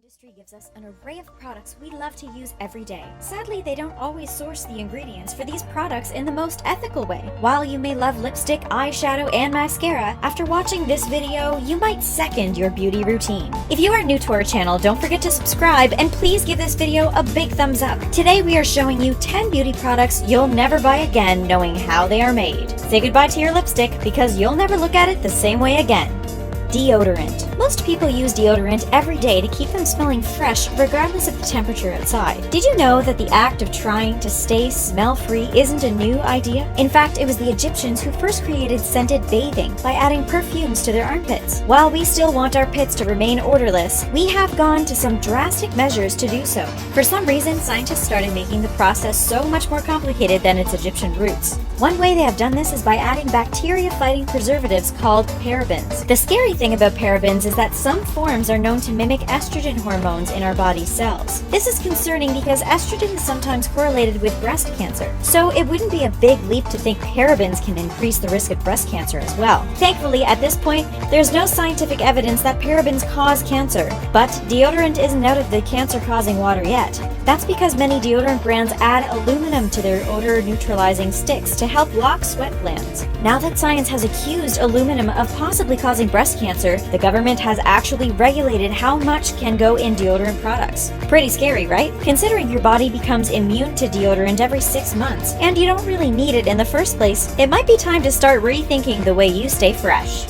industry gives us an array of products we love to use every day. Sadly, they don't always source the ingredients for these products in the most ethical way. While you may love lipstick, eyeshadow, and mascara, after watching this video, you might second your beauty routine. If you are new to our channel, don't forget to subscribe and please give this video a big thumbs up. Today we are showing you 10 beauty products you'll never buy again knowing how they are made. Say goodbye to your lipstick because you'll never look at it the same way again. Deodorant. Most people use deodorant every day to keep them smelling fresh regardless of the temperature outside. Did you know that the act of trying to stay smell-free isn't a new idea? In fact, it was the Egyptians who first created scented bathing by adding perfumes to their armpits. While we still want our pits to remain odorless, we have gone to some drastic measures to do so. For some reason, scientists started making the process so much more complicated than its Egyptian roots. One way they have done this is by adding bacteria-fighting preservatives called parabens. The scary thing about parabens is that some forms are known to mimic estrogen hormones in our body's cells. This is concerning because estrogen is sometimes correlated with breast cancer, so it wouldn't be a big leap to think parabens can increase the risk of breast cancer as well. Thankfully, at this point, there's no scientific evidence that parabens cause cancer, but deodorant isn't out of the cancer-causing water yet. That's because many deodorant brands add aluminum to their odor-neutralizing sticks to help block sweat glands. Now that science has accused aluminum of possibly causing breast cancer, the government has actually regulated how much can go in deodorant products. Pretty scary, right? Considering your body becomes immune to deodorant every 6 months, and you don't really need it in the first place, it might be time to start rethinking the way you stay fresh.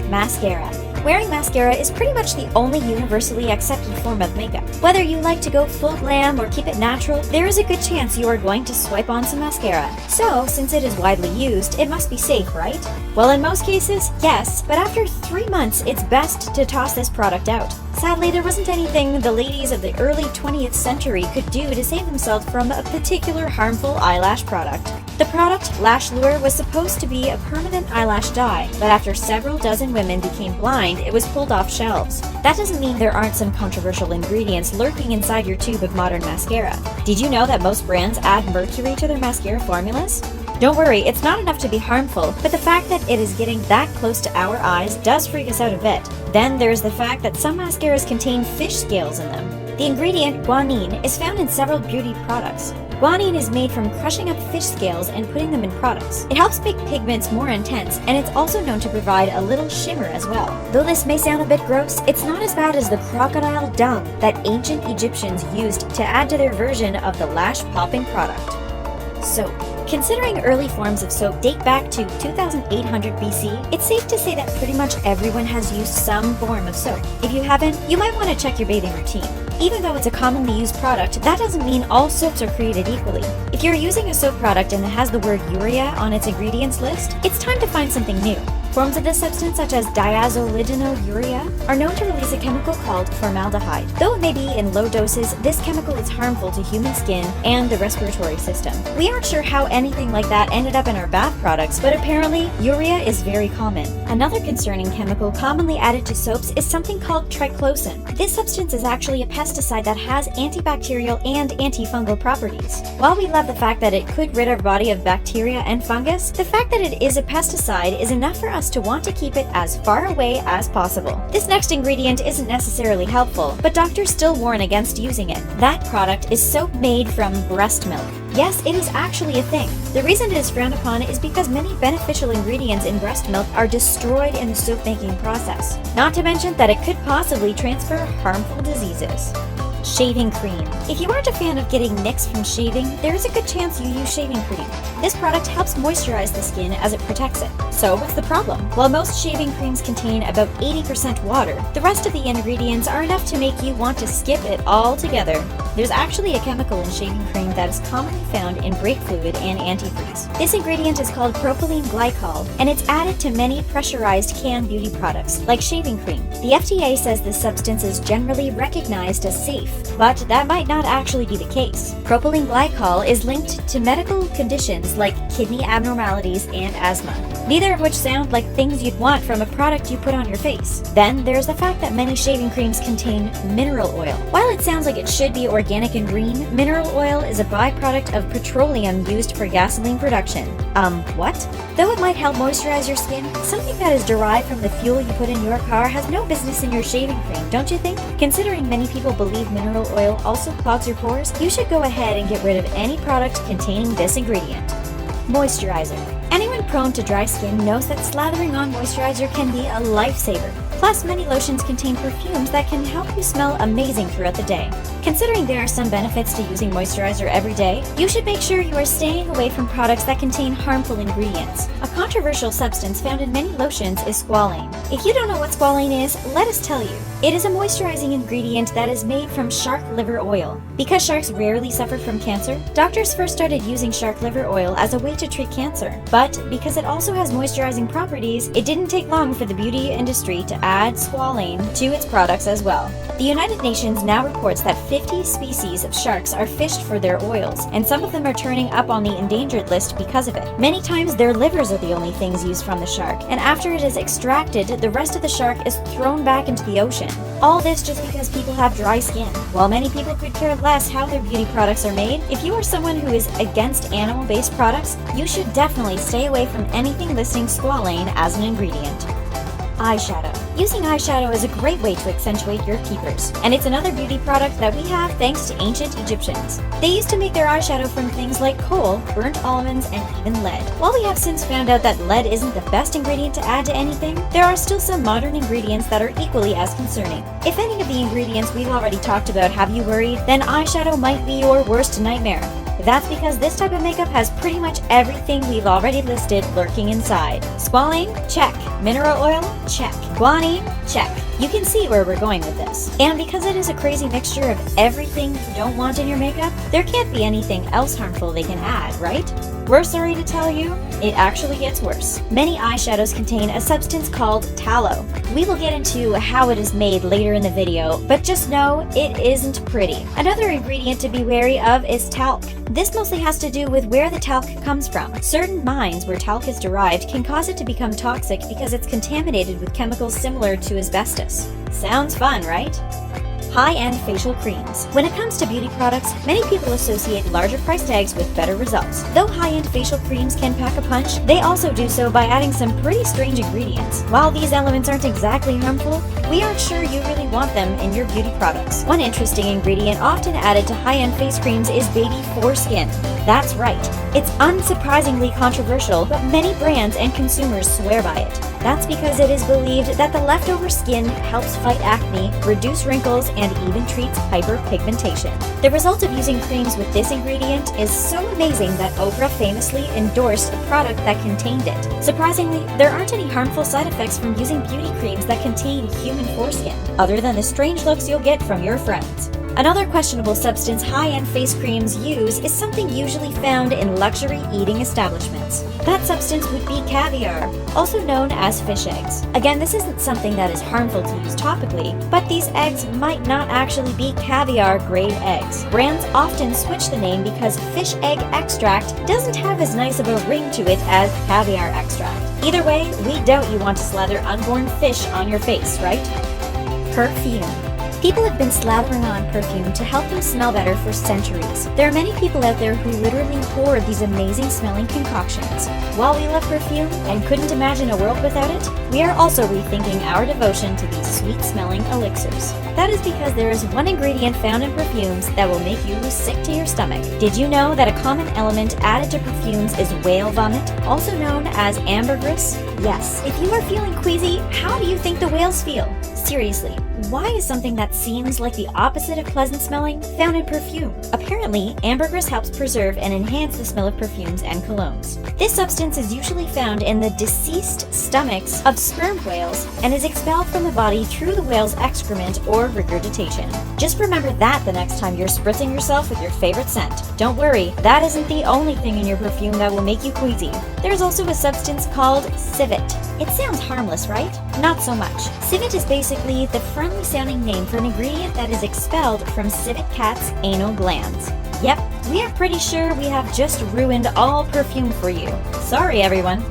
Mascara. Wearing mascara is pretty much the only universally accepted form of makeup. Whether you like to go full glam or keep it natural, there is a good chance you are going to swipe on some mascara. So, since it is widely used, it must be safe, right? Well, in most cases, yes, but after 3 months, it's best to toss this product out. Sadly, there wasn't anything the ladies of the early 20th century could do to save themselves from a particular harmful eyelash product. The product, Lash Lure, was supposed to be a permanent eyelash dye, but after several dozen women became blind, it was pulled off shelves. That doesn't mean there aren't some controversial ingredients lurking inside your tube of modern mascara. Did you know that most brands add mercury to their mascara formulas? Don't worry, it's not enough to be harmful, but the fact that it is getting that close to our eyes does freak us out a bit. Then there's the fact that some mascaras contain fish scales in them. The ingredient guanine is found in several beauty products. Guanine is made from crushing up fish scales and putting them in products. It helps make pigments more intense, and it's also known to provide a little shimmer as well. Though this may sound a bit gross, it's not as bad as the crocodile dung that ancient Egyptians used to add to their version of the lash-popping product. Soap. Considering early forms of soap date back to 2800 BC, it's safe to say that pretty much everyone has used some form of soap. If you haven't, you might want to check your bathing routine. Even though it's a commonly used product, that doesn't mean all soaps are created equally. If you're using a soap product and it has the word urea on its ingredients list, it's time to find something new. Forms of this substance, such as diazolidinylurea, are known to release a chemical called formaldehyde. Though it may be in low doses, this chemical is harmful to human skin and the respiratory system. We aren't sure how anything like that ended up in our bath products, but apparently, urea is very common. Another concerning chemical commonly added to soaps is something called triclosan. This substance is actually a pesticide that has antibacterial and antifungal properties. While we love the fact that it could rid our body of bacteria and fungus, the fact that it is a pesticide is enough for us to want to keep it as far away as possible. This next ingredient isn't necessarily helpful, but doctors still warn against using it. That product is soap made from breast milk. Yes, it is actually a thing. The reason it is frowned upon is because many beneficial ingredients in breast milk are destroyed in the soap making process. Not to mention that it could possibly transfer harmful diseases. Shaving cream. If you aren't a fan of getting nicks from shaving, there is a good chance you use shaving cream. This product helps moisturize the skin as it protects it. So what's the problem? While most shaving creams contain about 80% water, the rest of the ingredients are enough to make you want to skip it altogether. There's actually a chemical in shaving cream that is commonly found in brake fluid and antifreeze. This ingredient is called propylene glycol, and it's added to many pressurized canned beauty products, like shaving cream. The FDA says this substance is generally recognized as safe, but that might not actually be the case. Propylene glycol is linked to medical conditions like kidney abnormalities and asthma, neither of which sound like things you'd want from a product you put on your face. Then there's the fact that many shaving creams contain mineral oil. While it sounds like it should be organic organic and green, mineral oil is a byproduct of petroleum used for gasoline production. What? Though it might help moisturize your skin, something that is derived from the fuel you put in your car has no business in your shaving cream, don't you think? Considering many people believe mineral oil also clogs your pores, you should go ahead and get rid of any product containing this ingredient. Moisturizer. Anyone prone to dry skin knows that slathering on moisturizer can be a lifesaver. Plus, many lotions contain perfumes that can help you smell amazing throughout the day. Considering there are some benefits to using moisturizer every day, you should make sure you are staying away from products that contain harmful ingredients. A controversial substance found in many lotions is squalane. If you don't know what squalane is, let us tell you. It is a moisturizing ingredient that is made from shark liver oil. Because sharks rarely suffer from cancer, doctors first started using shark liver oil as a way to treat cancer. But because it also has moisturizing properties, it didn't take long for the beauty industry to add squalane to its products as well. The United Nations now reports that 50 species of sharks are fished for their oils, and some of them are turning up on the endangered list because of it. Many times their livers are the only things used from the shark, and after it is extracted, the rest of the shark is thrown back into the ocean. All this just because people have dry skin. While many people could care less how their beauty products are made, if you are someone who is against animal-based products, you should definitely stay away from anything listing squalane as an ingredient. Eyeshadow. Using eyeshadow is a great way to accentuate your peepers, and it's another beauty product that we have thanks to ancient Egyptians. They used to make their eyeshadow from things like coal, burnt almonds, and even lead. While we have since found out that lead isn't the best ingredient to add to anything, there are still some modern ingredients that are equally as concerning. If any of the ingredients we've already talked about have you worried, then eyeshadow might be your worst nightmare. That's because this type of makeup has pretty much everything we've already listed lurking inside. Squalane? Check. Mineral oil? Check. Guanine? Check. You can see where we're going with this. And because it is a crazy mixture of everything you don't want in your makeup, there can't be anything else harmful they can add, right? We're sorry to tell you, it actually gets worse. Many eyeshadows contain a substance called tallow. We will get into how it is made later in the video, but just know it isn't pretty. Another ingredient to be wary of is talc. This mostly has to do with where the talc comes from. Certain mines where talc is derived can cause it to become toxic because it's contaminated with chemicals similar to asbestos. Sounds fun, right? High-end facial creams. When it comes to beauty products, many people associate larger price tags with better results. Though high-end facial creams can pack a punch, they also do so by adding some pretty strange ingredients. While these elements aren't exactly harmful, we aren't sure you really want them in your beauty products. One interesting ingredient often added to high-end face creams is baby foreskin. That's right. It's unsurprisingly controversial, but many brands and consumers swear by it. That's because it is believed that the leftover skin helps fight acne, reduce wrinkles, and even treats hyperpigmentation. The result of using creams with this ingredient is so amazing that Oprah famously endorsed a product that contained it. Surprisingly, there aren't any harmful side effects from using beauty creams that contain human foreskin, other than the strange looks you'll get from your friends. Another questionable substance high-end face creams use is something usually found in luxury eating establishments. That substance would be caviar, also known as fish eggs. Again, this isn't something that is harmful to use topically, but these eggs might not actually be caviar-grade eggs. Brands often switch the name because fish egg extract doesn't have as nice of a ring to it as caviar extract. Either way, we doubt you want to slather unborn fish on your face, right? Perfume. People have been slathering on perfume to help them smell better for centuries. There are many people out there who literally hoard these amazing smelling concoctions. While we love perfume and couldn't imagine a world without it, we are also rethinking our devotion to these sweet-smelling elixirs. That is because there is one ingredient found in perfumes that will make you sick to your stomach. Did you know that a common element added to perfumes is whale vomit, also known as ambergris? Yes, if you are feeling queasy, how do you think the whales feel? Seriously, why is something that seems like the opposite of pleasant smelling found in perfume? Apparently, ambergris helps preserve and enhance the smell of perfumes and colognes. This substance is usually found in the deceased stomachs of sperm whales and is expelled from the body through the whale's excrement or regurgitation. Just remember that the next time you're spritzing yourself with your favorite scent. Don't worry, that isn't the only thing in your perfume that will make you queasy. There's also a substance called civet. It sounds harmless, right? Not so much. Civet is basically the friendly sounding name for an ingredient that is expelled from civet cats' anal glands. Yep, we are pretty sure we have just ruined all perfume for you. Sorry, everyone.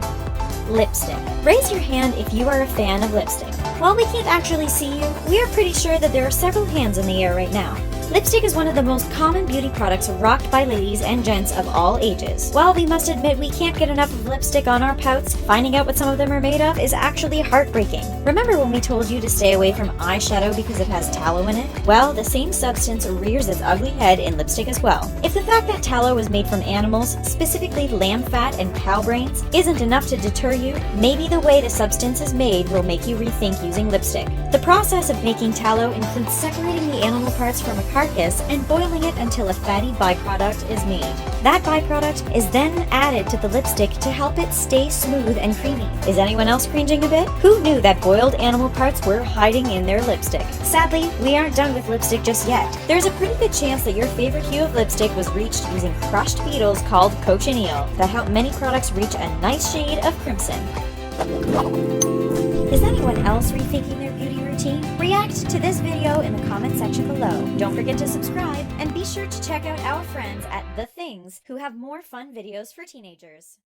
Lipstick. Raise your hand if you are a fan of lipstick. While we can't actually see you, we are pretty sure that there are several hands in the air right now. Lipstick is one of the most common beauty products rocked by ladies and gents of all ages. While we must admit we can't get enough of lipstick on our pouts, finding out what some of them are made of is actually heartbreaking. Remember when we told you to stay away from eyeshadow because it has tallow in it? Well, the same substance rears its ugly head in lipstick as well. If the fact that tallow was made from animals, specifically lamb fat and cow brains, isn't enough to deter you, maybe the way the substance is made will make you rethink using lipstick. The process of making tallow includes separating the animal parts from a carcass and boiling it until a fatty byproduct is made. That byproduct is then added to the lipstick to help it stay smooth and creamy. Is anyone else cringing a bit? Who knew that boiled animal parts were hiding in their lipstick? Sadly, we aren't done with lipstick just yet. There's a pretty good chance that your favorite hue of lipstick was reached using crushed beetles called cochineal that help many products reach a nice shade of crimson. Is anyone else rethinking their beauty routine? React to this video in the comment section below. Don't forget to subscribe and be sure to check out our friends at The Things who have more fun videos for teenagers.